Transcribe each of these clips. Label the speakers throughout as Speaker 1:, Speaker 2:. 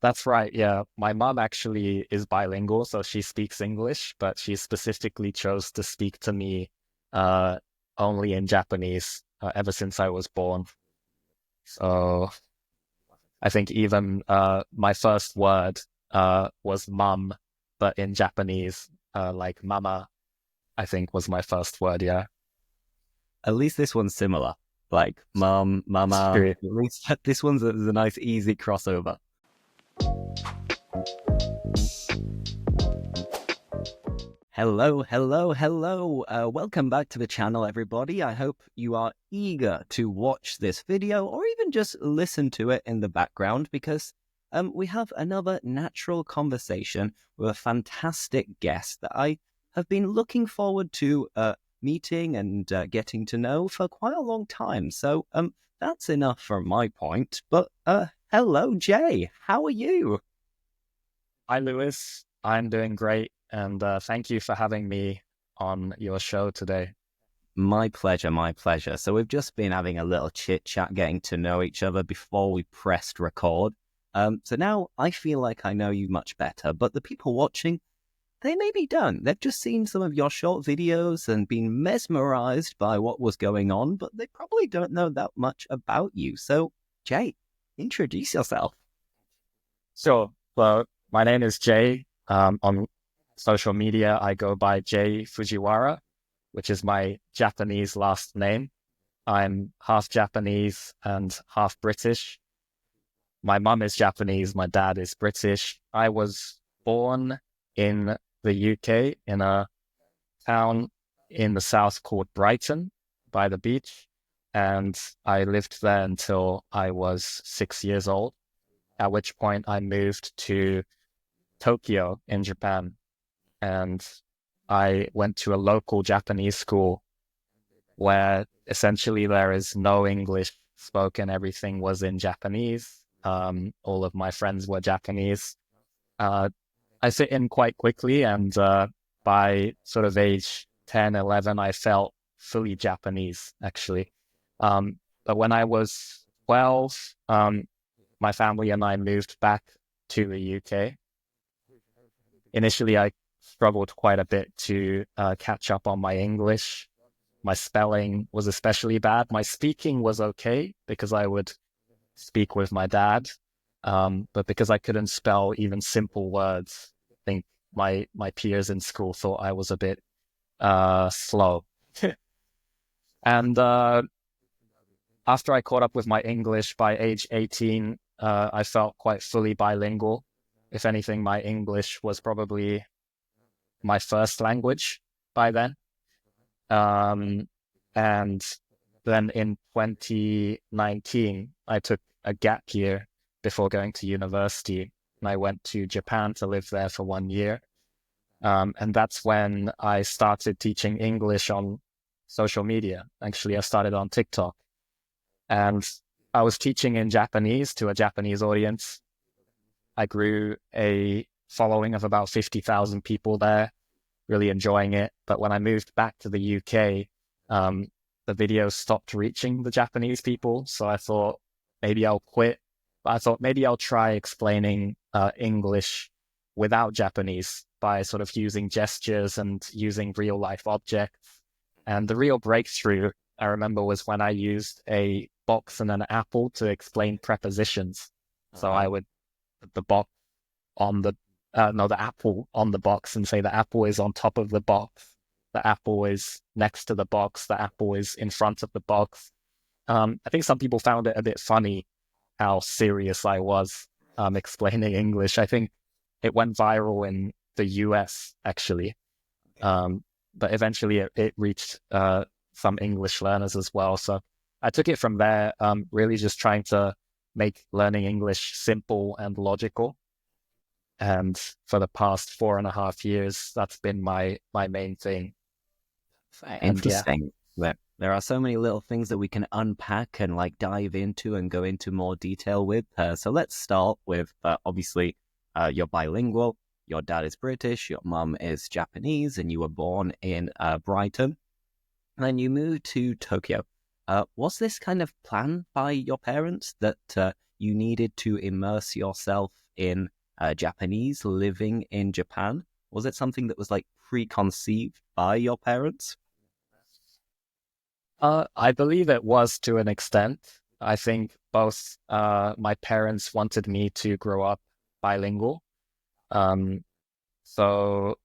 Speaker 1: That's right. Yeah. My mom actually is bilingual, so she speaks English, but she specifically chose to speak to me uh, only in Japanese ever since I was born. So I think even my first word was mum, but in Japanese, like mama, I think was my first word. Yeah.
Speaker 2: At least this one's similar. Like mum,
Speaker 1: It's
Speaker 2: mama.
Speaker 1: true.
Speaker 2: At least this one's a nice, easy crossover. Hello, hello, hello. Welcome back to the channel, everybody. I hope you are eager to watch this video or even just listen to it in the background because we have another natural conversation with a fantastic guest that I have been looking forward to meeting and getting to know for quite a long time. So that's enough from my point. But hello, Jay. How are you?
Speaker 1: Hi, Lewis. I'm doing great, and thank you for having me on your show today.
Speaker 2: My pleasure, my pleasure. So we've just been having a little chit chat, getting to know each other before we pressed record. So now I feel like I know you much better, but the people watching, they maybe don't. They've just seen some of your short videos and been mesmerized by what was going on, but they probably don't know that much about you. So, Jay, introduce yourself.
Speaker 1: Sure. Well, my name is Jay. On social media, I go by Jay Fujiwara, which is my Japanese last name. I'm half Japanese and half British. My mum is Japanese, my dad is British. I was born in the UK in a town in the south called Brighton by the beach. And I lived there until I was 6 years old, at which point I moved to Tokyo in Japan. And I went to a local Japanese school where essentially there is no English spoken. Everything was in Japanese. All of my friends were Japanese. Uh, I fit in quite quickly, and by sort of age 10, 11, I felt fully Japanese, actually. But when I was 12, my family and I moved back to the UK. Initially, I struggled quite a bit to catch up on my English. My spelling was especially bad. My speaking was okay because I would speak with my dad. But because I couldn't spell even simple words, I think my peers in school thought I was a bit slow. And after I caught up with my English by age 18, I felt quite fully bilingual. If anything, my English was probably my first language by then. Um, and then in 2019, I took a gap year before going to university. And I went to Japan to live there for 1 year. And that's when I started teaching English on social media. Actually, I started on TikTok. And I was teaching in Japanese to a Japanese audience. I grew a following of about 50,000 people there, really enjoying it. But when I moved back to the UK, the videos stopped reaching the Japanese people. So I thought maybe I'll quit. But I thought maybe I'll try explaining English without Japanese by sort of using gestures and using real life objects. And the real breakthrough, I remember, was when I used a box and an apple to explain prepositions. So I would put the box on the no, the apple on the box and say the apple is on top of the box. The apple is next to the box. The apple is in front of the box. I think some people found it a bit funny how serious I was explaining English. I think it went viral in the US, actually. But eventually it reached some English learners as well. So I took it from there, really just trying to make learning English simple and logical. And for the past 4.5 years, that's been my main thing. And yeah,
Speaker 2: Interesting. There are so many little things that we can unpack and like dive into and go into more detail with. So let's start with obviously you're bilingual. Your dad is British, your mum is Japanese, and you were born in Brighton. And then you moved to Tokyo. Was this kind of planned by your parents that you needed to immerse yourself in Japanese living in Japan? Was it something that was like preconceived by your parents?
Speaker 1: I believe it was to an extent. I think both my parents wanted me to grow up bilingual. Um, so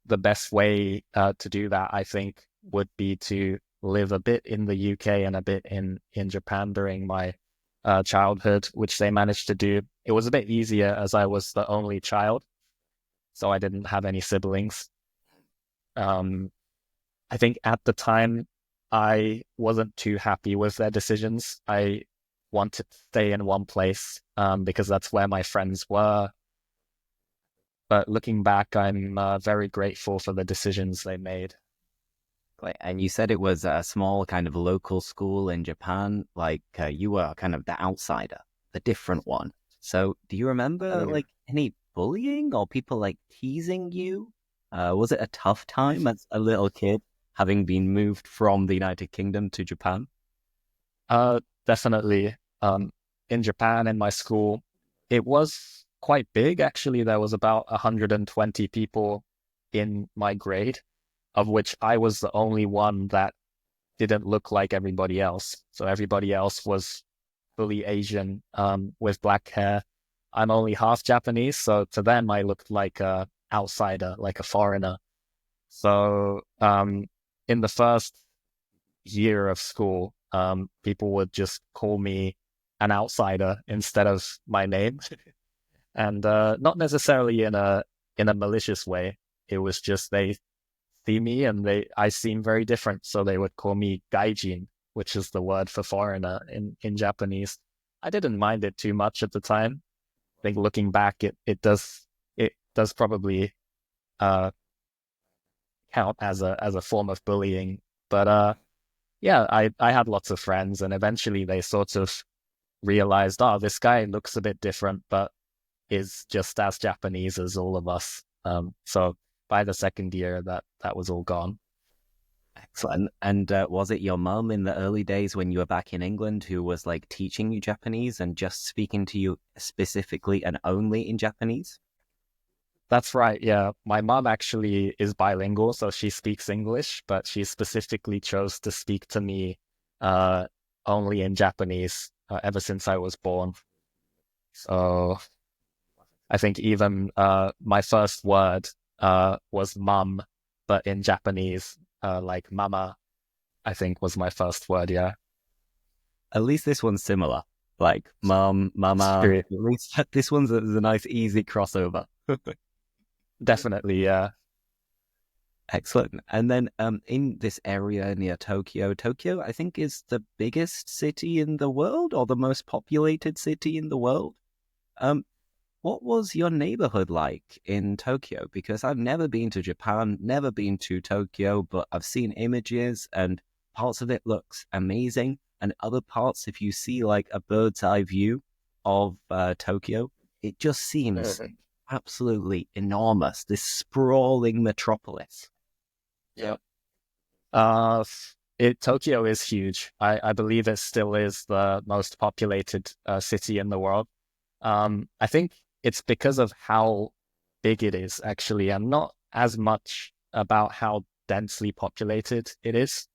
Speaker 1: the best way to do that, I think, would be to live a bit in the UK and a bit in Japan during my childhood, which they managed to do. It was a bit easier as I was the only child, so I didn't have any siblings. Um, I think at the time, I wasn't too happy with their decisions. I wanted to stay in one place because that's where my friends were. But looking back, I'm very grateful for the decisions they made.
Speaker 2: Like, and you said it was a small kind of local school in Japan. Like you were kind of the outsider, the different one. So do you remember like any bullying or people like teasing you? Was it a tough time as a little kid, having been moved from the United Kingdom to Japan?
Speaker 1: Definitely. In Japan, in my school, it was quite big. Actually, there was about 120 people in my grade, of which I was the only one that didn't look like everybody else. So everybody else was fully Asian, with black hair. I'm only half Japanese, so to them I looked like a outsider, like a foreigner. So in the first year of school, people would just call me an outsider instead of my name, and not necessarily in a malicious way. It was just they see me and I seem very different, so they would call me gaijin, which is the word for foreigner in Japanese. I didn't mind it too much at the time. I think looking back, it does probably uh, count as a form of bullying, but yeah, I had lots of friends, and eventually they sort of realized, oh, this guy looks a bit different, but is just as Japanese as all of us. So by the second year, that was all gone.
Speaker 2: Excellent. And was it your mum in the early days when you were back in England who was like teaching you Japanese and just speaking to you specifically and only in Japanese?
Speaker 1: That's right. Yeah, my mom actually is bilingual, so she speaks English, but she specifically chose to speak to me uh, only in Japanese ever since I was born. So I think even my first word was mum, but in Japanese, like mama, I think was my first word. Yeah.
Speaker 2: At least this one's similar. Like mum, mama.
Speaker 1: True.
Speaker 2: At least this one's a nice, easy crossover.
Speaker 1: Definitely. Yeah.
Speaker 2: Excellent. And then in this area near Tokyo, Tokyo, I think, is the biggest city in the world or the most populated city in the world. Um, what was your neighborhood like in Tokyo? Because I've never been to Japan, never been to Tokyo, but I've seen images and parts of it looks amazing. And other parts, if you see like a bird's eye view of Tokyo, it just seems absolutely enormous, this sprawling metropolis.
Speaker 1: Yeah. Tokyo is huge. I believe it still is the most populated city in the world. I think it's because of how big it is, actually, and not as much about how densely populated it is.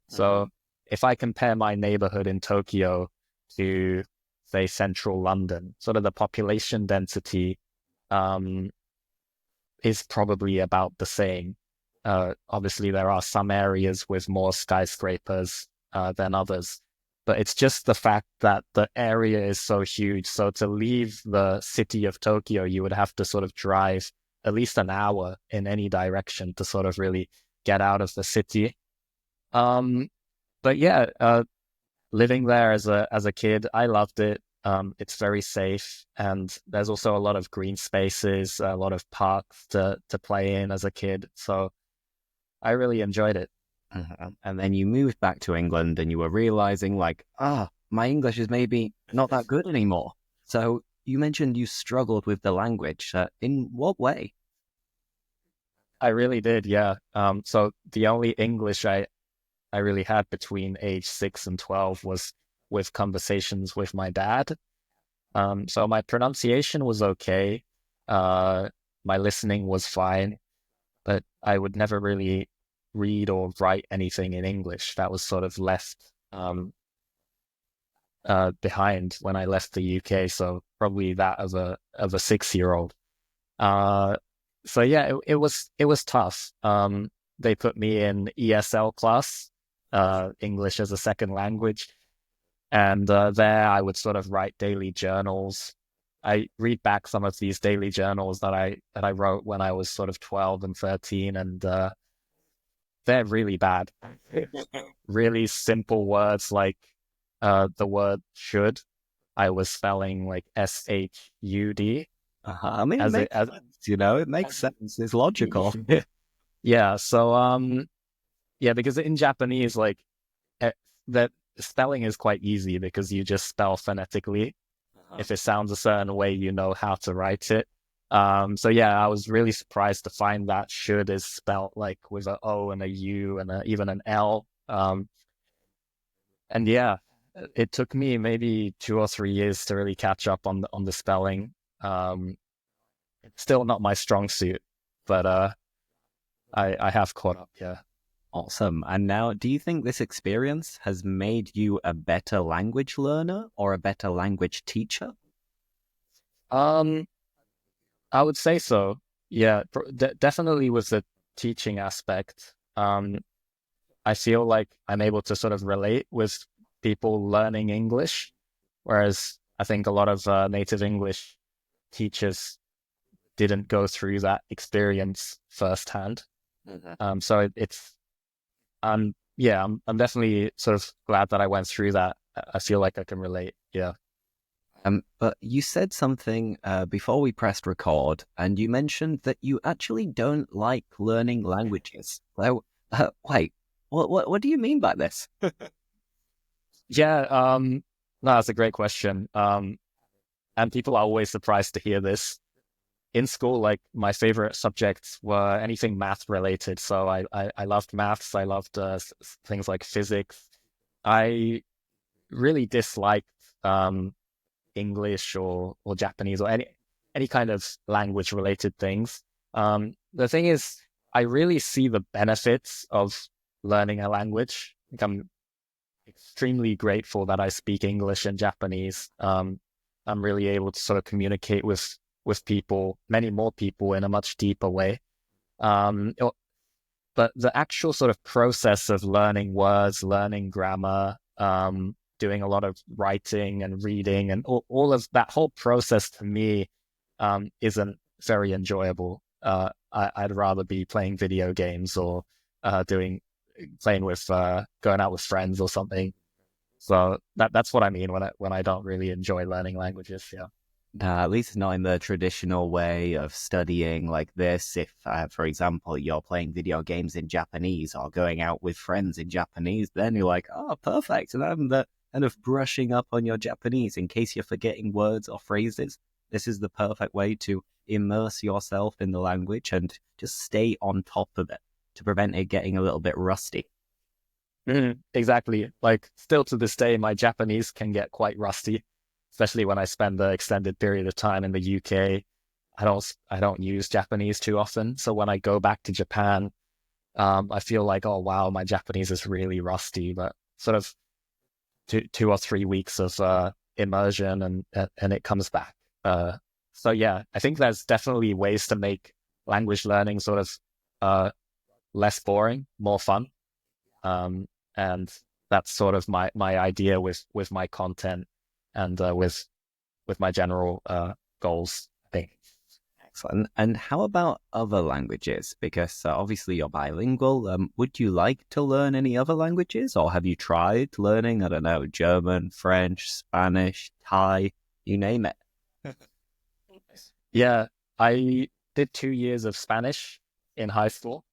Speaker 1: So if I compare my neighborhood in Tokyo to, say, central London, sort of the population density um, is probably about the same. Obviously, there are some areas with more skyscrapers than others, but it's just the fact that the area is so huge. So to leave the city of Tokyo, you would have to sort of drive at least an hour in any direction to sort of really get out of the city. Um, but yeah, living there as a kid, I loved it. It's very safe, and there's also a lot of green spaces, a lot of parks to play in as a kid. So I really enjoyed it.
Speaker 2: And then you moved back to England and you were realizing like, my English is maybe not that good anymore. So you mentioned you struggled with the language. In what way?
Speaker 1: I really did, yeah. So the only English I really had between age 6 and 12 was with conversations with my dad. So my pronunciation was okay. Uh, my listening was fine, but I would never really read or write anything in English. That was sort of left behind when I left the UK. So probably that of a 6-year-old. Uh, so yeah, it was tough. They put me in ESL class, English as a second language, and there I would sort of write daily journals. I read back some of these daily journals that I wrote when I was sort of 12 and 13, and they're really bad. Really simple words like the word should. I was spelling like SHUD
Speaker 2: I mean, it
Speaker 1: as it
Speaker 2: makes sense, it makes sense. It's logical.
Speaker 1: yeah. So yeah, because in Japanese, like that spelling is quite easy because you just spell phonetically. If it sounds a certain way, you know how to write it. So yeah, I was really surprised to find that should is spelt like with an O and a U and even an L. And yeah, it took me maybe 2 or 3 years to really catch up on the spelling. It's still not my strong suit, but I have caught up. Yeah.
Speaker 2: Awesome. And now, do you think this experience has made you a better language learner or a better language teacher?
Speaker 1: Um, I would say so. Yeah, definitely with the teaching aspect. I feel like I'm able to sort of relate with people learning English, whereas I think a lot of native English teachers didn't go through that experience firsthand. So it's yeah, I'm definitely sort of glad that I went through that. I feel like I can relate. Yeah.
Speaker 2: But you said something before we pressed record, and you mentioned that you actually don't like learning languages. So, wait, what do you mean by this?
Speaker 1: Yeah, no, that's a great question. And people are always surprised to hear this. In school, like my favorite subjects were anything math related. So I loved maths. I loved things like physics. I really disliked English or Japanese or any kind of language related things. The thing is, I really see the benefits of learning a language. Like I'm extremely grateful that I speak English and Japanese. I'm really able to sort of communicate with people, many more people in a much deeper way. Um, but the actual sort of process of learning words, learning grammar, doing a lot of writing and reading and all of that whole process to me isn't very enjoyable. I'd rather be playing video games or playing with going out with friends or something. So that's what I mean when I don't really enjoy learning languages. Yeah.
Speaker 2: At least not in the traditional way of studying like this. If, for example, you're playing video games in Japanese or going out with friends in Japanese, then you're like, oh, perfect. And I'm the kind of brushing up on your Japanese in case you're forgetting words or phrases. This is the perfect way to immerse yourself in the language and just stay on top of it to prevent it getting a little bit rusty.
Speaker 1: Exactly. Like still to this day, my Japanese can get quite rusty, especially when I spend the extended period of time in the UK. I don't use Japanese too often. So when I go back to Japan, I feel like, oh wow, my Japanese is really rusty. But sort of 2 or 3 weeks of immersion and it comes back. So yeah, I think there's definitely ways to make language learning sort of less boring, more fun. And that's sort of my idea with my content and with my general goals, I think.
Speaker 2: Excellent. And how about other languages? Because obviously you're bilingual. Would you like to learn any other languages, or have you tried learning, I don't know, German, French, Spanish, Thai, you name it?
Speaker 1: Yeah, I did 2 years of Spanish in high school.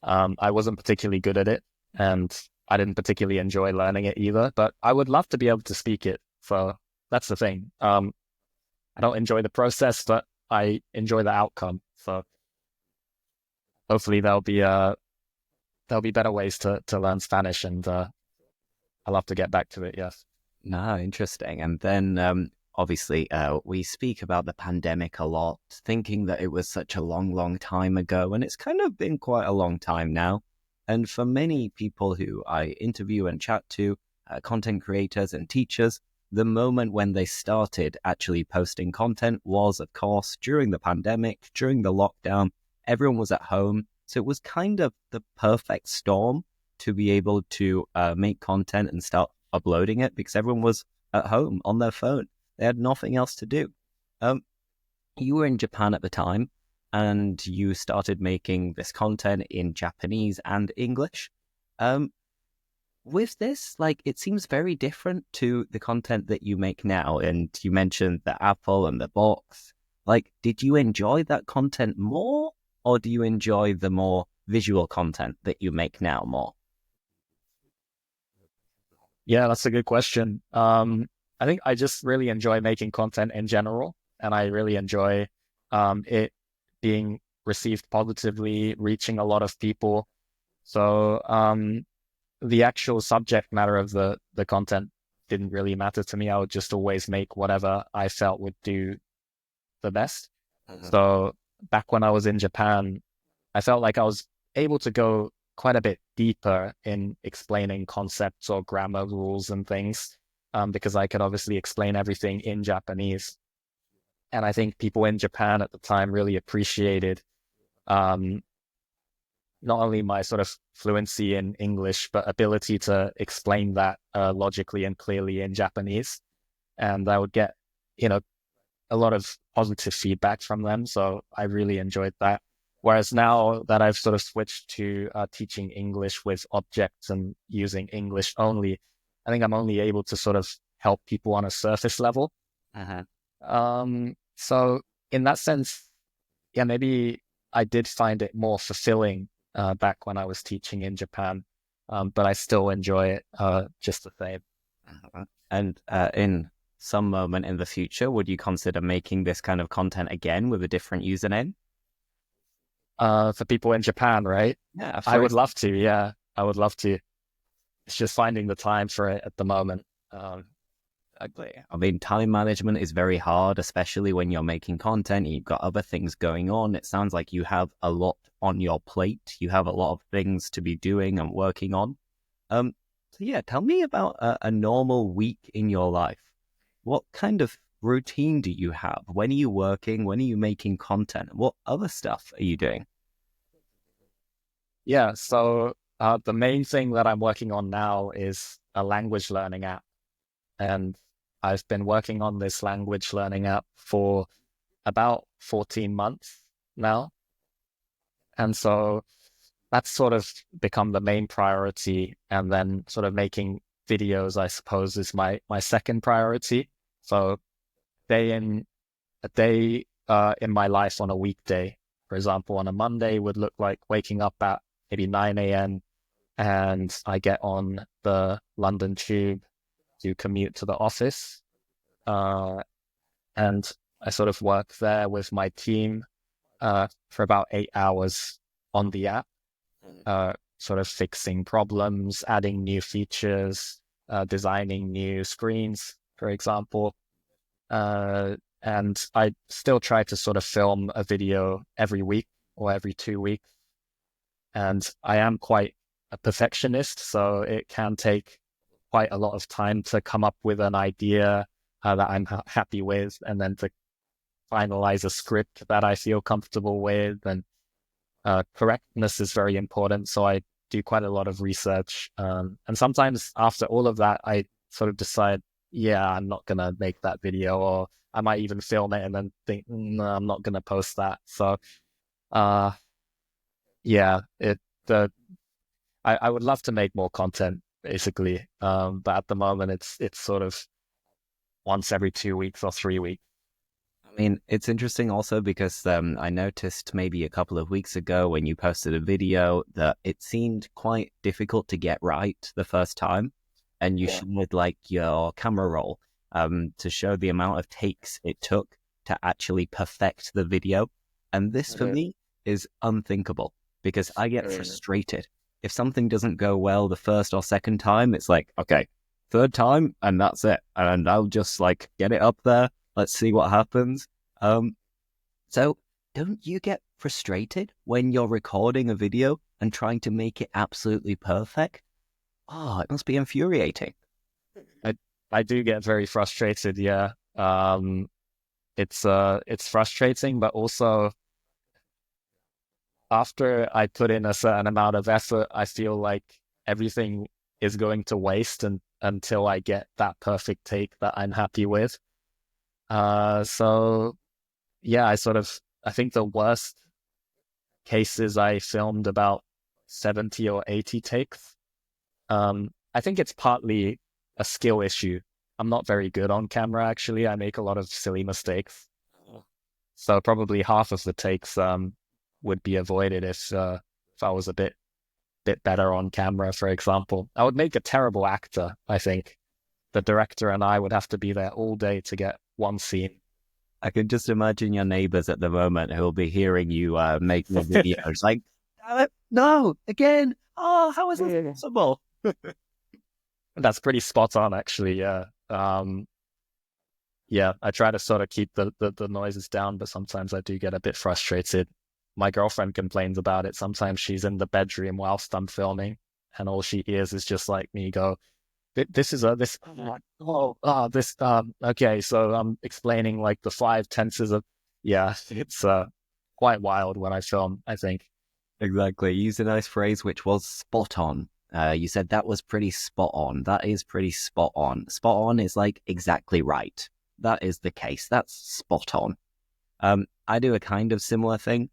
Speaker 1: I wasn't particularly good at it, and I didn't particularly enjoy learning it either, but I would love to be able to speak it. So that's the thing. I don't enjoy the process, but I enjoy the outcome. So hopefully there'll be better ways to learn Spanish, and I love to get back to it. Yes.
Speaker 2: No, interesting. And then obviously we speak about the pandemic a lot, thinking that it was such a long, long time ago. And it's kind of been quite a long time now. And for many people who I interview and chat to, content creators and teachers, the moment when they started actually posting content was, of course, during the pandemic, during the lockdown. Everyone was at home. So it was kind of the perfect storm to be able to make content and start uploading it because everyone was at home on their phone. They had nothing else to do. You were in Japan at the time and you started making this content in Japanese and English. With this, like, it seems very different to the content that you make now. And you mentioned the apple and the box. Like, did you enjoy that content more, or do you enjoy the more visual content that you make now more?
Speaker 1: Yeah, that's a good question. I think I just really enjoy making content in general, and I really enjoy it being received positively, reaching a lot of people. So the actual subject matter of the content didn't really matter to me. I would just always make whatever I felt would do the best. So back when I was in Japan, I felt like I was able to go quite a bit deeper in explaining concepts or grammar rules and things, because I could obviously explain everything in Japanese. And I think people in Japan at the time really appreciated not only my sort of fluency in English, but ability to explain that logically and clearly in Japanese. And I would get, a lot of positive feedback from them. So I really enjoyed that. Whereas now that I've sort of switched to teaching English with objects and using English only, I think I'm only able to sort of help people on a surface level. So in that sense, yeah, maybe I did find it more fulfilling back when I was teaching in Japan, but I still enjoy it just the same.
Speaker 2: And in some moment in the future, would you consider making this kind of content again with a different username?
Speaker 1: For people in Japan, right?
Speaker 2: Yeah,
Speaker 1: I would love to. Yeah, I would love to. It's just finding the time for it at the moment.
Speaker 2: Exactly. I mean, time management is very hard, especially when you're making content and you've got other things going on. It sounds like you have a lot on your plate. You have a lot of things to be doing and working on. So yeah, tell me about a normal week in your life. What kind of routine do you have? When are you working? When are you making content? What other stuff are you doing?
Speaker 1: Yeah, so the main thing that I'm working on now is a language learning app. And I've been working on this language learning app for about 14 months now. And so that's sort of become the main priority. And then sort of making videos, I suppose, is my second priority. So a day in my life on a weekday, for example, on a Monday would look like waking up at maybe 9 a.m. and I get on the London Tube to commute to the office. And I sort of work there with my team for about 8 hours on the app, sort of fixing problems, adding new features, designing new screens, for example. And I still try to sort of film a video every week or every 2 weeks. And I am quite a perfectionist, so it can take quite a lot of time to come up with an idea that I'm happy with, and then to finalize a script that I feel comfortable with. And correctness is very important, so I do quite a lot of research. And sometimes after all of that, I sort of decide, yeah, I'm not going to make that video, or I might even film it and then think, no, I'm not going to post that. So, yeah, I would love to make more content, basically. But at the moment, it's sort of once every 2 weeks or 3 weeks.
Speaker 2: I mean, it's interesting also because I noticed maybe a couple of weeks ago when you posted a video that it seemed quite difficult to get right the first time. And you showed like your camera roll to show the amount of takes it took to actually perfect the video. And this for me is unthinkable because I get frustrated. If something doesn't go well the first or second time, it's like, okay, third time, and that's it. And I'll just like get it up there. Let's see what happens. So don't you get frustrated when you're recording a video and trying to make it absolutely perfect? Oh, it must be infuriating.
Speaker 1: I do get very frustrated. Yeah. It's frustrating, but also after I put in a certain amount of effort, I feel like everything is going to waste until I get that perfect take that I'm happy with. So yeah, I think the worst cases I filmed about 70 or 80 takes. I think it's partly a skill issue. I'm not very good on camera, actually. I make a lot of silly mistakes. So probably half of the takes would be avoided if I was a bit better on camera, for example. I would make a terrible actor, I think. The director and I would have to be there all day to get one scene.
Speaker 2: I can just imagine your neighbors at the moment who will be hearing you make the videos like, no, again. Oh, how is this possible?
Speaker 1: That's pretty spot on, actually. Yeah. Yeah, I try to sort of keep the noises down, but sometimes I do get a bit frustrated. My girlfriend complains about it. Sometimes she's in the bedroom whilst I'm filming, and all she hears is just like me go, "This is this this okay." So I'm explaining like the 5 tenses of yeah. It's quite wild when I film, I think.
Speaker 2: Exactly. You used a nice phrase, which was spot on. You said that was pretty spot on. That is pretty spot on. Spot on is like exactly right. That is the case. That's spot on. I do a kind of similar thing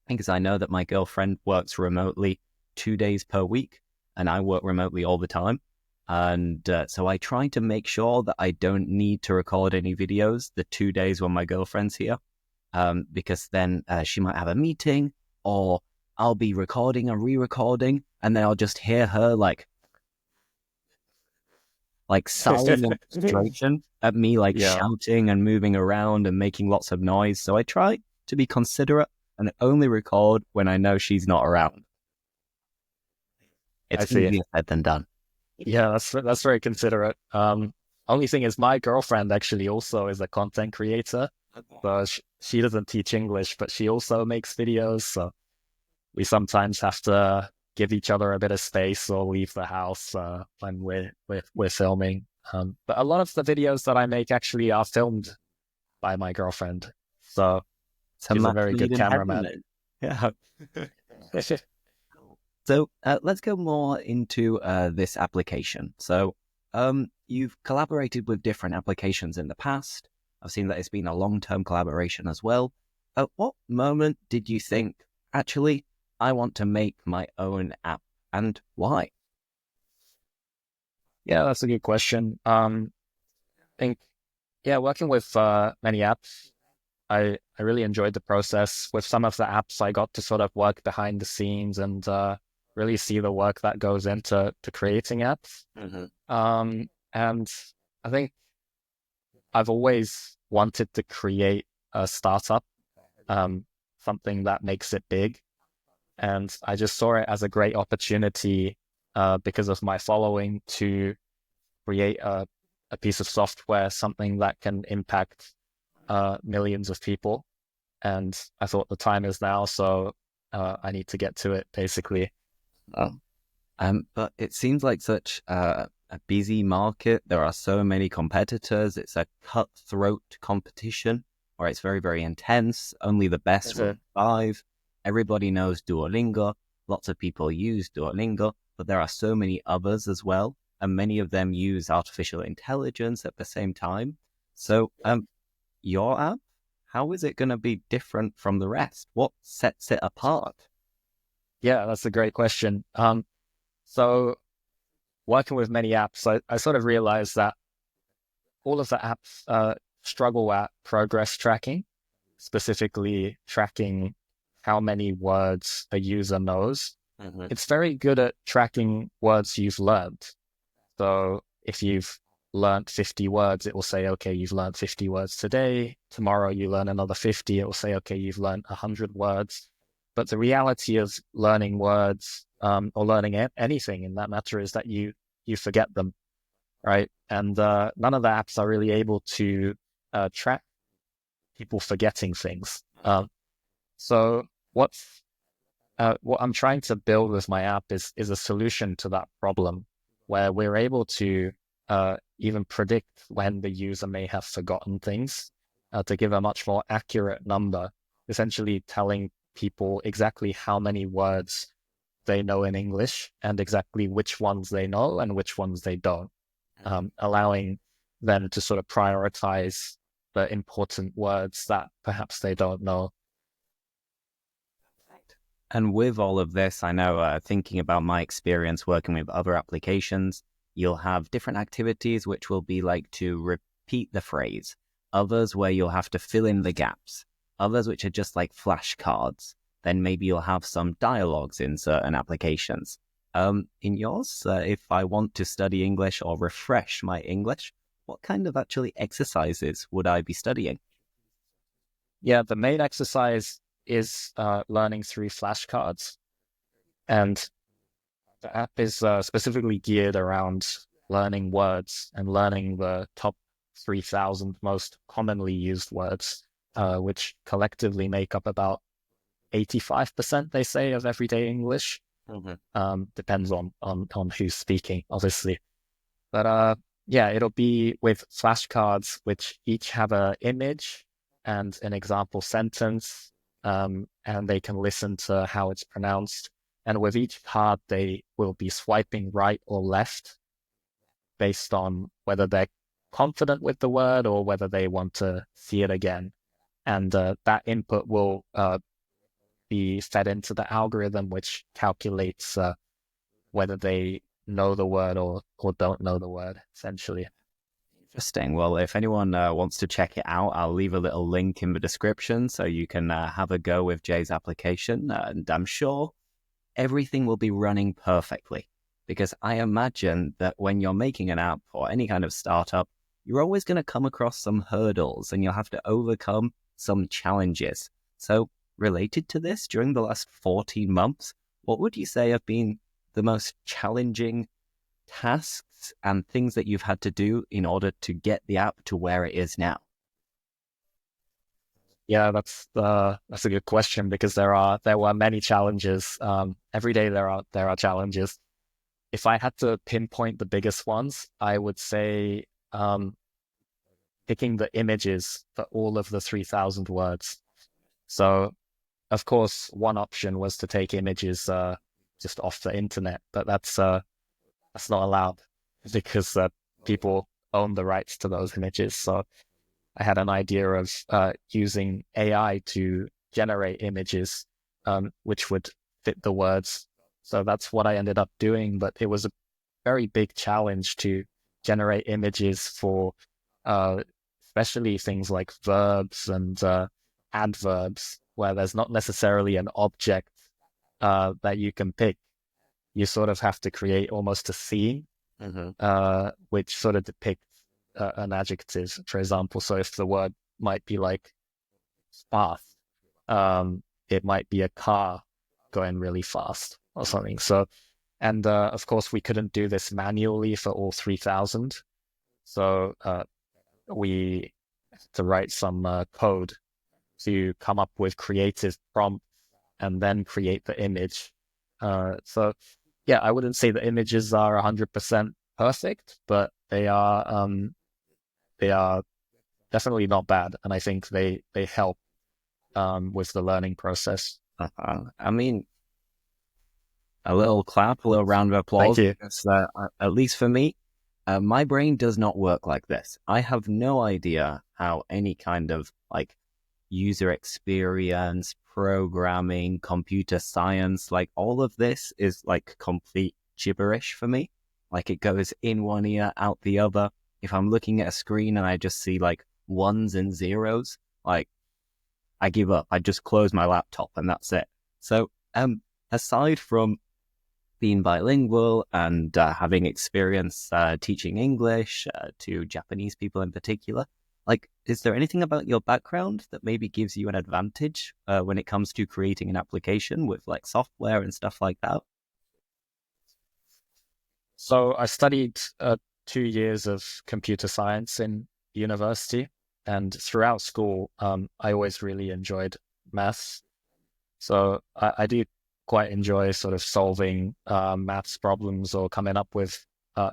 Speaker 2: because I know that my girlfriend works remotely 2 days per week and I work remotely all the time. And so I try to make sure that I don't need to record any videos the 2 days when my girlfriend's here, because then she might have a meeting or I'll be recording and re-recording and then I'll just hear her like sighing in frustration at me, like shouting and moving around and making lots of noise. So I try to be considerate and only record when I know she's not around. It's easier said than done.
Speaker 1: Yeah, that's very considerate. Only thing is, my girlfriend actually also is a content creator. So she doesn't teach English, but she also makes videos. So we sometimes have to give each other a bit of space or leave the house when we're filming. But a lot of the videos that I make actually are filmed by my girlfriend. So she's a very good cameraman.
Speaker 2: Yeah. So let's go more into this application. So you've collaborated with different applications in the past. I've seen that it's been a long-term collaboration as well. At what moment did you think, actually, I want to make my own app, and why?
Speaker 1: Yeah, that's a good question. I think, working with many apps, I really enjoyed the process. With some of the apps, I got to sort of work behind the scenes and really see the work that goes into creating apps.
Speaker 2: Mm-hmm.
Speaker 1: And I think I've always wanted to create a startup, something that makes it big. And I just saw it as a great opportunity because of my following to create a piece of software, something that can impact millions of people. And I thought the time is now, so I need to get to it, basically.
Speaker 2: But it seems like such a busy market. There are so many competitors. It's a cutthroat competition, or it's very, very intense. Only the best will survive. Everybody knows Duolingo. Lots of people use Duolingo, but there are so many others as well. And many of them use artificial intelligence at the same time. So your app, how is it going to be different from the rest? What sets it apart?
Speaker 1: Yeah, that's a great question. So working with many apps, I sort of realized that all of the apps struggle at progress tracking, specifically tracking how many words a user knows. Mm-hmm. It's very good at tracking words you've learned. So if you've learned 50 words, it will say, okay, you've learned 50 words today. Tomorrow you learn another 50. It will say, okay, you've learned 100 words. But the reality of learning words or learning anything in that matter is that you forget them. right? And none of the apps are really able to track people forgetting things. So what I'm trying to build with my app is a solution to that problem, where we're able to even predict when the user may have forgotten things, to give a much more accurate number, essentially telling people exactly how many words they know in English and exactly which ones they know and which ones they don't, allowing them to sort of prioritize the important words that perhaps they don't know.
Speaker 2: And with all of this, I know, thinking about my experience working with other applications, you'll have different activities which will be like to repeat the phrase, others where you'll have to fill in the gaps, others which are just like flashcards. Then maybe you'll have some dialogues in certain applications. In yours, if I want to study English or refresh my English, what kind of actually exercises would I be studying?
Speaker 1: Yeah, the main exercise is learning through flashcards. And the app is specifically geared around learning words and learning the top 3,000 most commonly used words, which collectively make up about 85%, they say, of everyday English. Depends on who's speaking, obviously. But yeah, it'll be with flashcards, which each have an image and an example sentence, and they can listen to how it's pronounced. And with each card, they will be swiping right or left based on whether they're confident with the word or whether they want to see it again. And that input will be fed into the algorithm, which calculates whether they know the word or don't know the word, essentially.
Speaker 2: Interesting. Well, if anyone wants to check it out, I'll leave a little link in the description so you can have a go with Jay's application. And I'm sure everything will be running perfectly, because I imagine that when you're making an app or any kind of startup, you're always going to come across some hurdles and you'll have to overcome some challenges. So related to this, during the last 14 months, what would you say have been the most challenging tasks and things that you've had to do in order to get the app to where it is now?
Speaker 1: Yeah, that's a good question, because there were many challenges. Every day there are challenges. If I had to pinpoint the biggest ones, I would say picking the images for all of the 3,000 words. So, of course, one option was to take images just off the internet, but that's not allowed, because people own the rights to those images. So I had an idea of using AI to generate images which would fit the words. So that's what I ended up doing. But it was a very big challenge to generate images for especially things like verbs and adverbs, where there's not necessarily an object that you can pick. You sort of have to create almost a scene, which sort of depicts an adjective, for example. So if the word might be like fast, it might be a car going really fast or something. So, and of course, we couldn't do this manually for all 3,000. So we had to write some code to come up with creative prompts and then create the image. So yeah, I wouldn't say the images are 100% perfect, but they are definitely not bad, and I think they help with the learning process.
Speaker 2: I mean, a little clap, a little round of applause.
Speaker 1: Thank you.
Speaker 2: Because, at least for me, my brain does not work like this. I have no idea how any kind of like user experience, programming, computer science, like all of this is like complete gibberish for me. Like it goes in one ear, out the other. If I'm looking at a screen and I just see like ones and zeros, like I give up. I just close my laptop and that's it. So, aside from being bilingual and having experience teaching English to Japanese people in particular, like, is there anything about your background that maybe gives you an advantage when it comes to creating an application with like software and stuff like that?
Speaker 1: So I studied 2 years of computer science in university, and throughout school, I always really enjoyed maths. So I do quite enjoy sort of solving maths problems or coming up with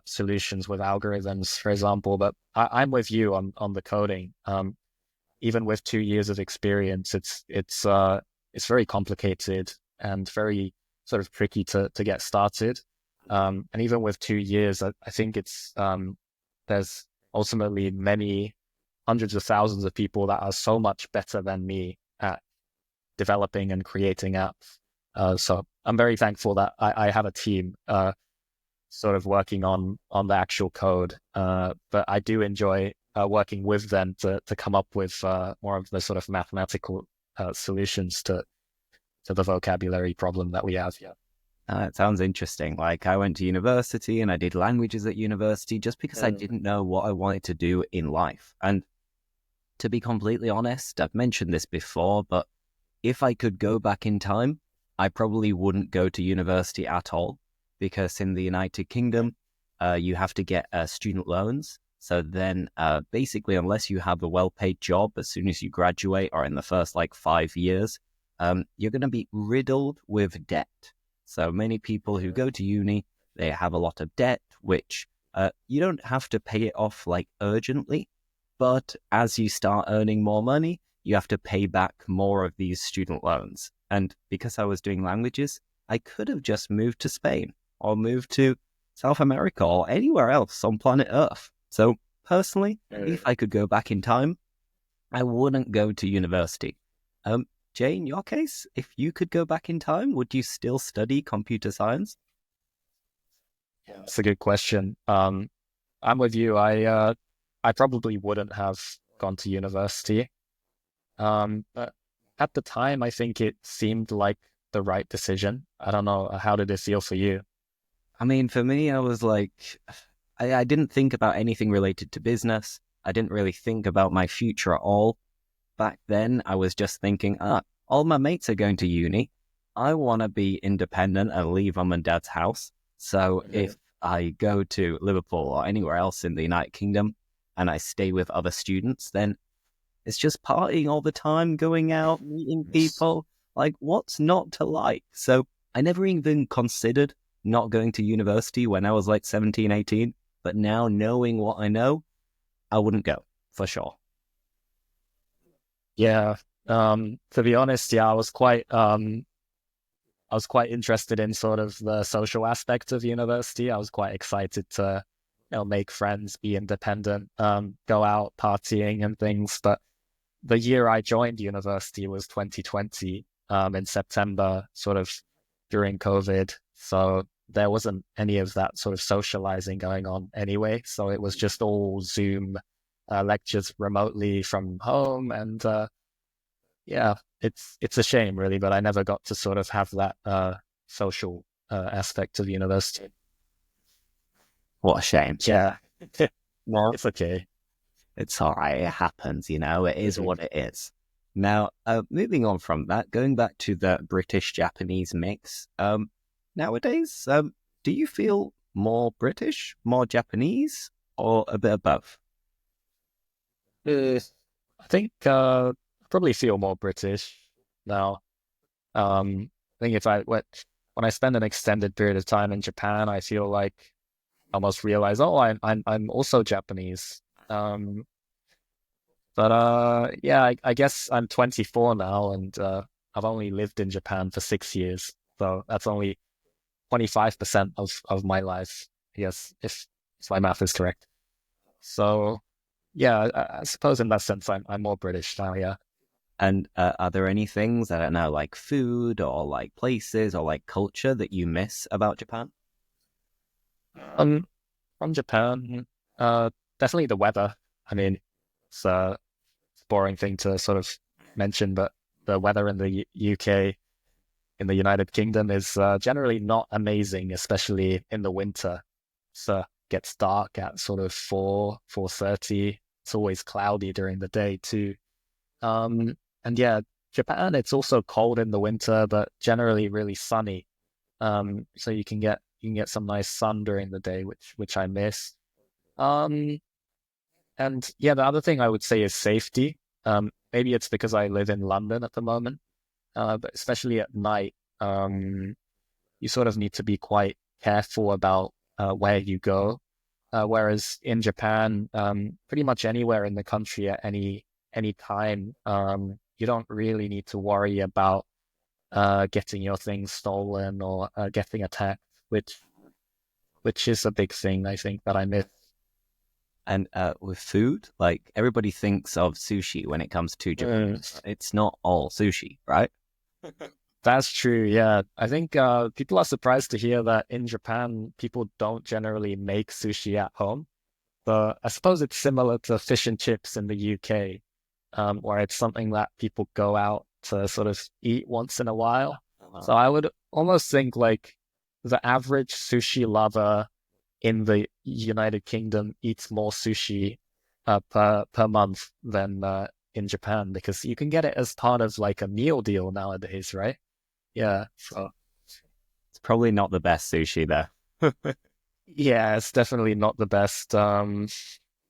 Speaker 1: solutions with algorithms, for example. But I'm with you on the coding. Even with 2 years of experience, it's very complicated and very sort of tricky to get started. And even with 2 years, I think there's ultimately many hundreds of thousands of people that are so much better than me at developing and creating apps. So I'm very thankful that I have a team sort of working on the actual code. But I do enjoy working with them to come up with more of the sort of mathematical solutions to the vocabulary problem that we have. Yeah.
Speaker 2: It sounds interesting. Like, I went to university and I did languages at university just because I didn't know what I wanted to do in life. And to be completely honest, I've mentioned this before, but if I could go back in time, I probably wouldn't go to university at all, because in the United Kingdom, you have to get student loans. So then basically, unless you have a well-paid job as soon as you graduate or in the first 5 years, you're going to be riddled with debt. So many people who go to uni, they have a lot of debt, which you don't have to pay it off urgently. But as you start earning more money, you have to pay back more of these student loans. And because I was doing languages, I could have just moved to Spain or moved to South America or anywhere else on planet Earth. So personally, if I could go back in time, I wouldn't go to university. Jay, in your case, if you could go back in time, would you still study computer science?
Speaker 1: Yeah, that's a good question. I'm with you. I probably wouldn't have gone to university. But at the time, I think it seemed like the right decision. I don't know. How did it feel for you?
Speaker 2: I mean, for me, I was I didn't think about anything related to business. I didn't really think about my future at all. Back then, I was just thinking, all my mates are going to uni. I want to be independent and leave mum and dad's house. So if I go to Liverpool or anywhere else in the United Kingdom and I stay with other students, then it's just partying all the time, going out, meeting people. What's not to like? So I never even considered not going to university when I was 17, 18. But now, knowing what I know, I wouldn't go, for sure.
Speaker 1: Yeah. To be honest, I was quite interested in sort of the social aspect of university. I was quite excited to, make friends, be independent, go out partying and things. But the year I joined university was 2020, in September, sort of during COVID. So there wasn't any of that sort of socializing going on anyway. So it was just all Zoom lectures remotely from home. And yeah, it's a shame really, but I never got to sort of have that social aspect of university.
Speaker 2: What a shame.
Speaker 1: Yeah. No, it's okay.
Speaker 2: It's all right. It happens, It is what it is. Now, moving on from that, going back to the British-Japanese mix, nowadays, do you feel more British, more Japanese, or a bit of both?
Speaker 1: I think I probably feel more British now. I think when I spend an extended period of time in Japan, I feel like I almost realize, I'm also Japanese. But yeah, I guess I'm 24 now, and I've only lived in Japan for 6 years, so that's only 25% of my life. Yes, if my math is correct. So yeah, I suppose in that sense, I'm more British now. Yeah.
Speaker 2: And are there any things, I don't know, like food or places or culture that you miss about Japan?
Speaker 1: From Japan, definitely the weather. I mean, it's a boring thing to sort of mention, but the weather in the UK, in the United Kingdom, is generally not amazing, especially in the winter. So gets dark at sort of 4:30. It's always cloudy during the day too. And yeah, Japan, it's also cold in the winter, but generally really sunny. So you can get some nice sun during the day, which I miss. Um, and yeah, the other thing I would say is safety. Maybe it's because I live in London at the moment, but especially at night, you sort of need to be quite careful about where you go. Whereas in Japan, pretty much anywhere in the country at any time, you don't really need to worry about getting your things stolen or getting attacked, which is a big thing I think that I miss.
Speaker 2: And with food, like everybody thinks of sushi when it comes to Japan. It's not all sushi, right?
Speaker 1: That's true. Yeah, I think people are surprised to hear that in Japan, people don't generally make sushi at home. But I suppose it's similar to fish and chips in the UK, where it's something that people go out to sort of eat once in a while. So I would almost think like the average sushi lover in the United Kingdom eats more sushi per month than in Japan because you can get it as part of like a meal deal nowadays, right? Yeah. So
Speaker 2: It's probably not the best sushi there.
Speaker 1: yeah, it's definitely not the best.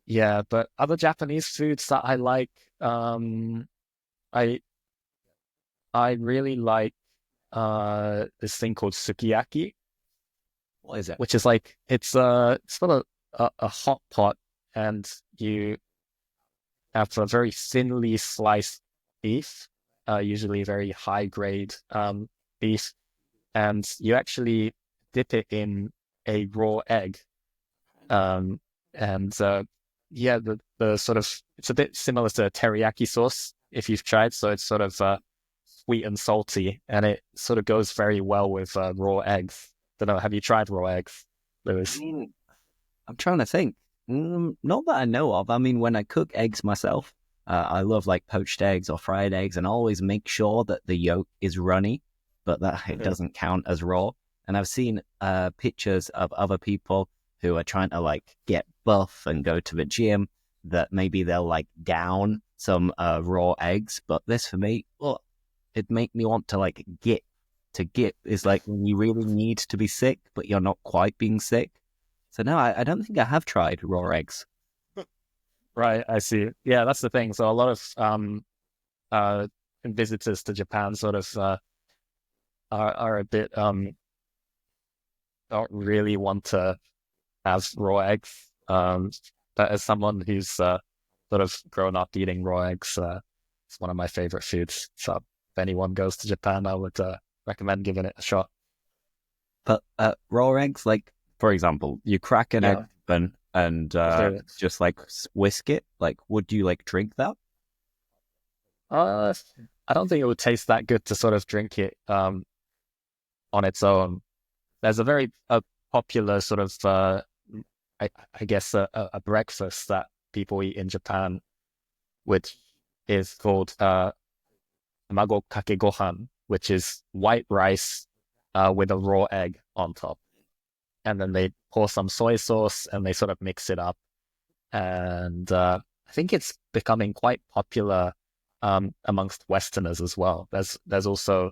Speaker 1: Yeah, but other Japanese foods that I like, I I really like this thing called sukiyaki,
Speaker 2: What is it?
Speaker 1: which is like it's sort of a hot pot, and you have a very thinly sliced beef, usually very high grade beef, and you actually dip it in a raw egg. Um, and yeah, the sort of it's a bit similar to teriyaki sauce if you've tried. So it's sort of sweet and salty, and it sort of goes very well with raw eggs. Don't know. Have you tried raw eggs, Lewis?
Speaker 2: I'm trying to think. Not that I know of. I mean, when I cook eggs myself, I love like poached eggs or fried eggs, and always make sure that the yolk is runny, but that it doesn't count as raw. And I've seen pictures of other people who are trying to like get buff and go to the gym that maybe they'll like down some raw eggs. But this for me, well, it make me want to like get. To get is like when you really need to be sick, but you're not quite being sick. So no, I don't think I have tried raw eggs.
Speaker 1: Right, I see. Yeah, that's the thing. So a lot of uh visitors to Japan sort of are a bit don't really want to have raw eggs. But as someone who's sort of grown up eating raw eggs, it's one of my favorite foods. So if anyone goes to Japan, I would recommend giving it a shot.
Speaker 2: But raw eggs, like for example, you crack an egg
Speaker 1: Yeah.
Speaker 2: open and just like whisk it. Like, would you like drink that?
Speaker 1: I don't think it would taste that good to sort of drink it on its own. There's a very popular sort of I guess a breakfast that people eat in Japan, which is called tamago kake gohan, which is white rice with a raw egg on top. And then they pour some soy sauce and they sort of mix it up. And I think it's becoming quite popular amongst Westerners as well. There's also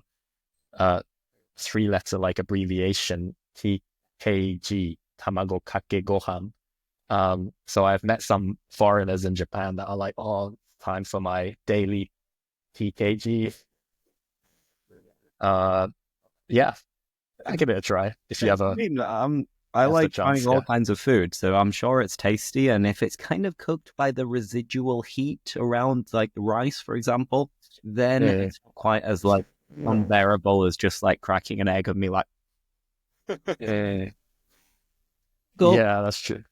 Speaker 1: three-letter like abbreviation TKG, tamago kake gohan. So I've met some foreigners in Japan that are like, oh, it's time for my daily TKG. Yeah, I'll give it a try if you ever
Speaker 2: I mean, I
Speaker 1: have the
Speaker 2: like
Speaker 1: chance.
Speaker 2: trying all
Speaker 1: Yeah.
Speaker 2: kinds of food, so I'm sure it's tasty. And if it's kind of cooked by the residual heat around like rice, for example, then
Speaker 1: Yeah.
Speaker 2: it's not quite as like unbearable as just like cracking an egg and me like,
Speaker 1: Yeah.
Speaker 2: go.
Speaker 1: Yeah, that's true.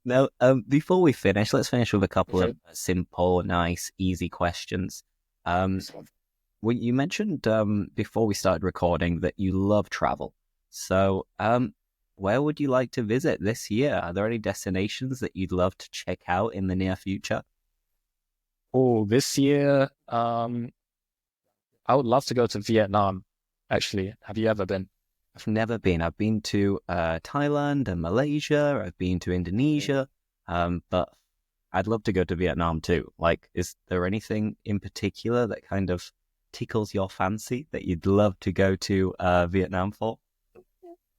Speaker 2: Now, before we finish, let's finish with a couple of simple, nice, easy questions. Well, you mentioned before we started recording that you love travel. So, where would you like to visit this year? Are there any destinations that you'd love to check out in the near future?
Speaker 1: Oh, this year, I would love to go to Vietnam, actually. Have you ever been?
Speaker 2: I've never been. I've been to Thailand and Malaysia. I've been to Indonesia, but I'd love to go to Vietnam too. Like, is there anything in particular that kind of tickles your fancy that you'd love to go to Vietnam for?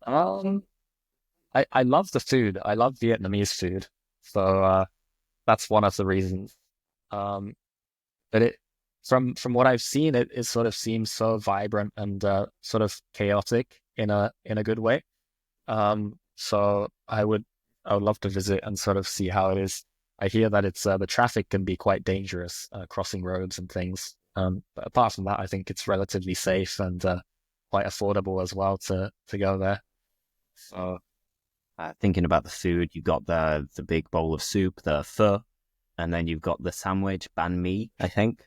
Speaker 1: I love the food. I love Vietnamese food. So that's one of the reasons. Um, but from what I've seen, it sort of seems so vibrant and sort of chaotic in a good way. So I would love to visit and sort of see how it is. I hear that it's the traffic can be quite dangerous crossing roads and things. But apart from that, I think it's relatively safe and quite affordable as well to go there. So
Speaker 2: Thinking about the food, you've got the big bowl of soup, the pho, and then you've got the sandwich, banh mi, I think.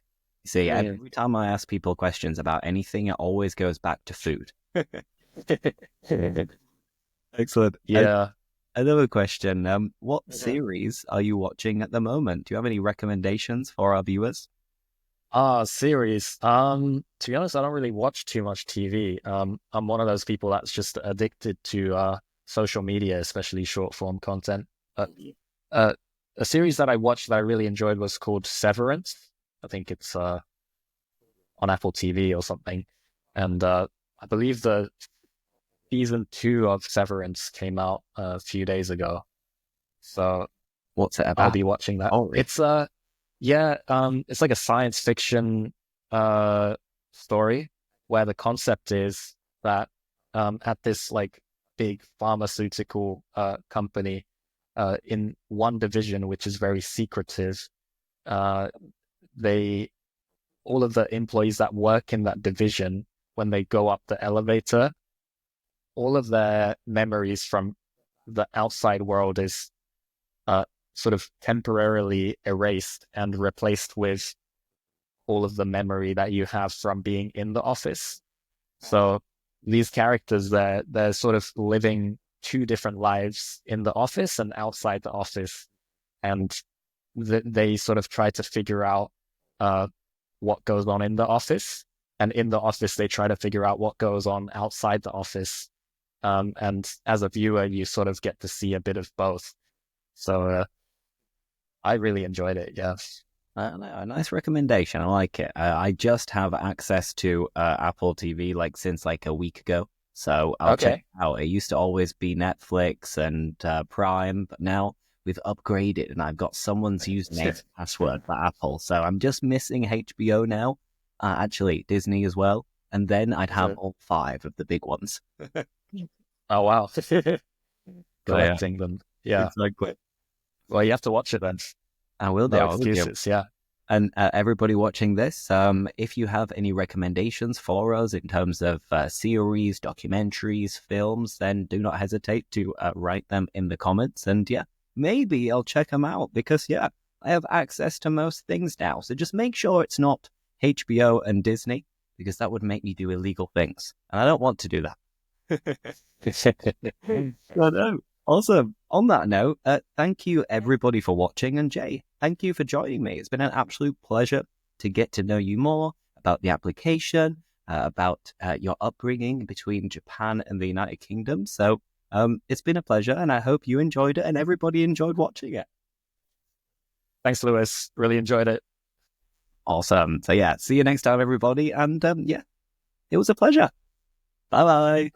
Speaker 2: You see, every time I ask people questions about anything, it always goes back to food. Excellent.
Speaker 1: yeah.
Speaker 2: Another question. What series are you watching at the moment? Do you have any recommendations for our viewers?
Speaker 1: Series. To be honest, I don't really watch too much TV. I'm one of those people that's just addicted to social media, especially short form content. Uh, a series that I watched that I really enjoyed was called Severance. I think it's on Apple TV or something. And I believe the season 2 of Severance came out a few days ago. So
Speaker 2: What's it about?
Speaker 1: I'll be watching that.
Speaker 2: Oh, really?
Speaker 1: It's like a science fiction story where the concept is that at this like big pharmaceutical company in one division, which is very secretive, they all of the employees that work in that division, when they go up the elevator, all of their memories from the outside world is sort of temporarily erased and replaced with all of the memory that you have from being in the office. So these characters, they're sort of living two different lives in the office and outside the office, and they sort of try to figure out what goes on in the office, and in the office they try to figure out what goes on outside the office. And as a viewer, you sort of get to see a bit of both. So I really enjoyed it. Yes.
Speaker 2: A nice recommendation. I like it. I just have access to Apple TV since a week ago. So I'll check it out. It used to always be Netflix and Prime, but now we've upgraded and I've got someone's username and password for Apple. So I'm just missing HBO now. Actually, Disney as well. And then I'd have all 5 of the big ones.
Speaker 1: Oh, wow. Collecting them. Yeah.
Speaker 2: Exactly.
Speaker 1: Well, you have to watch it then.
Speaker 2: I will do.
Speaker 1: No excuses, yeah.
Speaker 2: And everybody watching this, if you have any recommendations for us in terms of series, documentaries, films, then do not hesitate to write them in the comments. And yeah, maybe I'll check them out because, yeah, I have access to most things now. So just make sure it's not HBO and Disney because that would make me do illegal things. And I don't want to do that. No. Awesome. On that note, thank you everybody for watching. And Jay, thank you for joining me. It's been an absolute pleasure to get to know you more about the application, about your upbringing between Japan and the United Kingdom. So it's been a pleasure and I hope you enjoyed it and everybody enjoyed watching it.
Speaker 1: Thanks, Lewis. Really enjoyed it.
Speaker 2: Awesome. So yeah, see you next time, everybody. And yeah, it was a pleasure. Bye-bye.